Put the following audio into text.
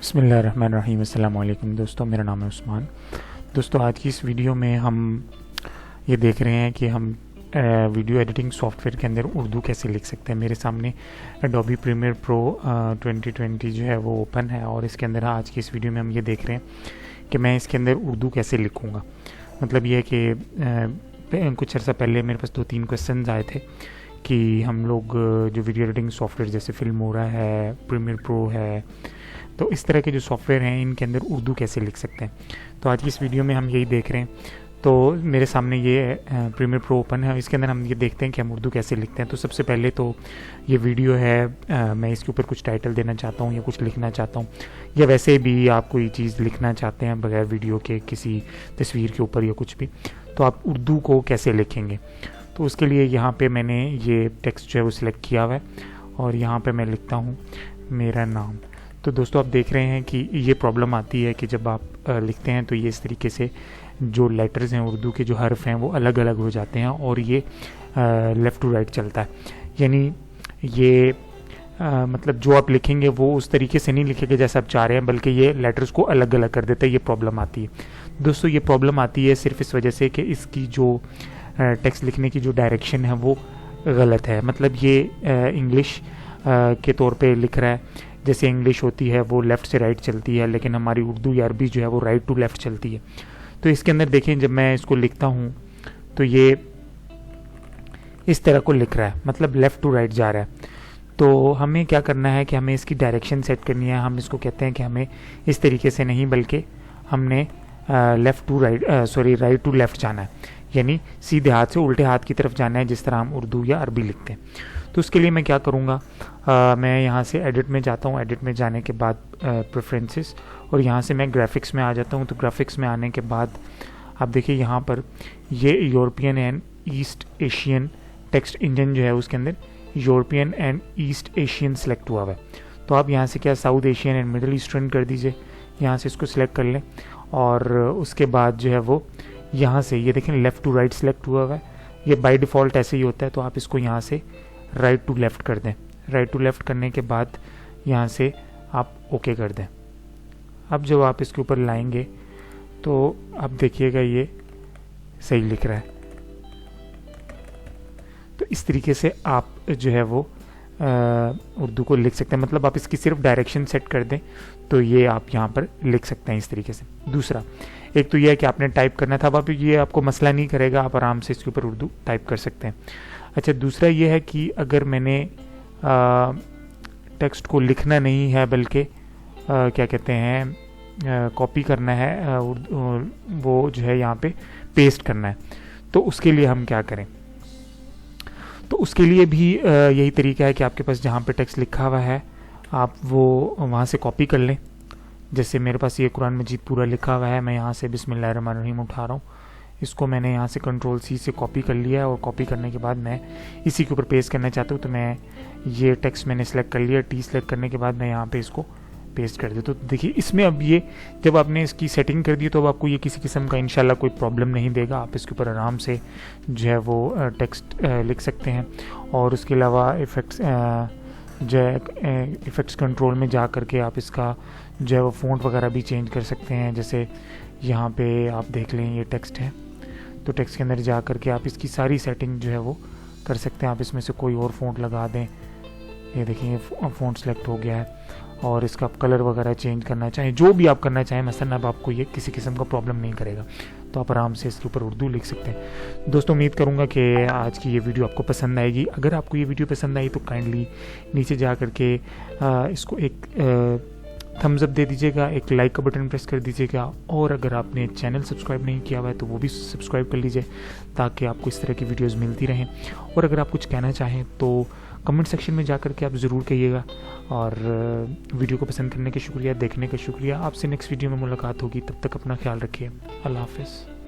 بسم اللہ الرحمن الرحیم۔ السلام علیکم دوستوں، میرا نام ہے عثمان۔ دوستوں، آج کی اس ویڈیو میں ہم یہ دیکھ رہے ہیں کہ ہم ویڈیو ایڈیٹنگ سافٹ ویئر کے اندر اردو کیسے لکھ سکتے ہیں۔ میرے سامنے اڈوبی پریمیئر پرو 2020 جو ہے وہ اوپن ہے، اور اس کے اندر آج کی اس ویڈیو میں ہم یہ دیکھ رہے ہیں کہ میں اس کے اندر اردو کیسے لکھوں گا۔ مطلب یہ ہے کہ کچھ عرصہ پہلے میرے پاس 2-3 کویسچنز آئے تھے کہ ہم لوگ جو ویڈیو ایڈیٹنگ سافٹ ویئر جیسے فلمورا ہے، پریمیئر پرو ہے، تو اس طرح کے جو سافٹ ویئر ہیں ان کے اندر اردو کیسے لکھ سکتے ہیں۔ تو آج کی اس ویڈیو میں ہم یہی دیکھ رہے ہیں۔ تو میرے سامنے یہ پریمیئر پرو اوپن ہے، اس کے اندر ہم یہ دیکھتے ہیں کہ ہم اردو کیسے لکھتے ہیں۔ تو سب سے پہلے تو یہ ویڈیو ہے، میں اس کے اوپر کچھ ٹائٹل دینا چاہتا ہوں یا کچھ لکھنا چاہتا ہوں، یا ویسے بھی آپ کوئی چیز لکھنا چاہتے ہیں بغیر ویڈیو کے کسی تصویر کے اوپر یا کچھ بھی، تو آپ اردو کو کیسے لکھیں گے۔ تو اس کے لیے یہاں پہ میں نے یہ ٹیکسٹ جو ہے وہ سلیکٹ کیا ہوا ہے، اور یہاں پہ میں لکھتا ہوں میرا نام۔ تو دوستو آپ دیکھ رہے ہیں کہ یہ پرابلم آتی ہے کہ جب آپ لکھتے ہیں تو یہ اس طریقے سے جو لیٹرز ہیں اردو کے جو حرف ہیں وہ الگ الگ ہو جاتے ہیں، اور یہ لیفٹ ٹو رائٹ چلتا ہے۔ یعنی یہ مطلب جو آپ لکھیں گے وہ اس طریقے سے نہیں لکھے گا جیسا آپ چاہ رہے ہیں، بلکہ یہ لیٹرز کو الگ الگ کر دیتا ہے۔ یہ پرابلم آتی ہے دوستو، یہ پرابلم آتی ہے صرف اس وجہ سے کہ اس کی جو ٹیکسٹ لکھنے کی جو ڈائریکشن ہے وہ غلط ہے۔ مطلب یہ انگلش کے طور پہ لکھ رہا ہے، جیسے انگلش ہوتی ہے وہ لیفٹ سے رائٹ چلتی ہے، لیکن ہماری اردو یا عربی جو ہے وہ رائٹ ٹو لیفٹ چلتی ہے۔ تو اس کے اندر دیکھیں جب میں اس کو لکھتا ہوں تو یہ اس طرح کو لکھ رہا ہے، مطلب لیفٹ ٹو رائٹ جا رہا ہے۔ تو ہمیں کیا کرنا ہے کہ ہمیں اس کی ڈائریکشن سیٹ کرنی ہے۔ ہم اس کو کہتے ہیں کہ ہمیں اس طریقے سے نہیں بلکہ ہم نے رائٹ ٹو لیفٹ جانا ہے، یعنی سیدھے ہاتھ سے الٹے ہاتھ کی طرف جانا ہے، جس طرح ہم اردو یا عربی لکھتے ہیں۔ تو اس کے لیے میں کیا کروں گا، میں یہاں سے ایڈٹ میں جاتا ہوں، ایڈٹ میں جانے کے بعد پریفرنسز، اور یہاں سے میں گرافکس میں آ جاتا ہوں۔ تو گرافکس میں آنے کے بعد آپ دیکھیں یہاں پر یہ European and East Asian text engine جو ہے اس کے اندر European and East Asian select ہوا ہے۔ تو آپ یہاں سے کیا South Asian and Middle Eastern کر دیجئے، یہاں سے اس کو سلیکٹ کر لیں، اور اس کے بعد جو ہے وہ یہاں سے یہ دیکھیں لیفٹ ٹو رائٹ سلیکٹ ہوا ہے۔ یہ بائی ڈیفالٹ ایسے ہی ہوتا ہے، تو آپ اس کو یہاں سے رائٹ ٹو لیفٹ کر دیں۔ رائٹ ٹو لیفٹ کرنے کے بعد یہاں سے آپ اوکے کر دیں۔ اب جب آپ اس کے اوپر لائیں گے تو آپ دیکھیے گا یہ صحیح لکھ رہا ہے۔ تو اس طریقے سے آپ جو ہے وہ اردو کو لکھ سکتے ہیں، مطلب آپ اس کی صرف ڈائریکشن سیٹ کر دیں تو یہ آپ یہاں پر لکھ سکتے ہیں اس طریقے سے۔ دوسرا ایک تو یہ ہے کہ آپ نے ٹائپ کرنا تھا، اب یہ آپ کو مسئلہ نہیں کرے گا، آپ آرام سے اس کے اوپر اردو ٹائپ کر سکتے ہیں۔ اچھا، دوسرا یہ ہے کہ اگر میں نے ٹیکسٹ کو لکھنا نہیں ہے بلکہ کیا کہتے ہیں کاپی کرنا ہے، وہ جو ہے یہاں پہ پیسٹ کرنا ہے، تو اس کے لیے ہم کیا کریں؟ تو اس کے لیے بھی یہی طریقہ ہے کہ آپ کے پاس جہاں پہ ٹیکسٹ لکھا ہوا ہے آپ وہ وہاں سے کاپی کر لیں۔ جیسے میرے پاس یہ قرآن مجید پورا لکھا ہوا ہے، میں یہاں سے بسم اللہ الرحمن الرحیم اٹھا رہا ہوں، اس کو میں نے یہاں سے کنٹرول-C سے کاپی کر لیا ہے، اور کاپی کرنے کے بعد میں اسی کے اوپر پیسٹ کرنا چاہتا ہوں۔ تو میں یہ ٹیکسٹ میں نے سلیکٹ کر لیا، ٹی سلیکٹ کرنے کے بعد میں یہاں پہ اس کو پیسٹ کر دیتا ہوں۔ تو دیکھیے اس میں اب یہ جب آپ نے اس کی سیٹنگ کر دی تو اب آپ کو یہ کسی قسم کا انشاءاللہ کوئی پرابلم نہیں دے گا۔ آپ اس کے اوپر آرام سے جو ہے وہ ٹیکسٹ لکھ سکتے ہیں، اور اس کے علاوہ ایفیکٹس کنٹرول میں جا کر کے آپ اس کا جو ہے وہ فونٹ وغیرہ بھی چینج کر سکتے ہیں۔ جیسے یہاں پہ آپ دیکھ لیں یہ ٹیکسٹ ہے، تو ٹیکسٹ کے اندر جا کر کے آپ اس کی ساری سیٹنگ جو ہے وہ کر سکتے ہیں۔ آپ اس میں سے کوئی اور فونٹ لگا دیں، یہ دیکھیں یہ فونٹ سلیکٹ ہو گیا ہے، اور اس کا آپ کلر وغیرہ چینج کرنا چاہیں، جو بھی آپ کرنا چاہیں، مثلا اب آپ کو یہ کسی قسم کا پرابلم نہیں کرے گا، تو آپ آرام سے اس کے اوپر اردو لکھ سکتے ہیں۔ دوستوں امید کروں گا کہ آج کی یہ ویڈیو آپ کو پسند آئے گی۔ اگر آپ کو یہ ویڈیو پسند آئی تو کائنڈلی نیچے جا کر کے اس کو ایک تھمز اپ دے دیجیے گا، ایک لائک کا بٹن پریس کر دیجیے گا، اور اگر آپ نے چینل سبسکرائب نہیں کیا ہوا ہے تو وہ بھی سبسکرائب کر لیجیے تاکہ آپ کو اس طرح کی ویڈیوز ملتی رہیں۔ اور اگر آپ کچھ کہنا چاہیں تو کمنٹ سیکشن میں جا کر کے آپ ضرور کہیے گا۔ اور ویڈیو کو پسند کرنے کا شکریہ، دیکھنے کا شکریہ۔ آپ سے نیکسٹ ویڈیو میں ملاقات ہوگی، تب تک اپنا خیال رکھیے۔ اللہ حافظ۔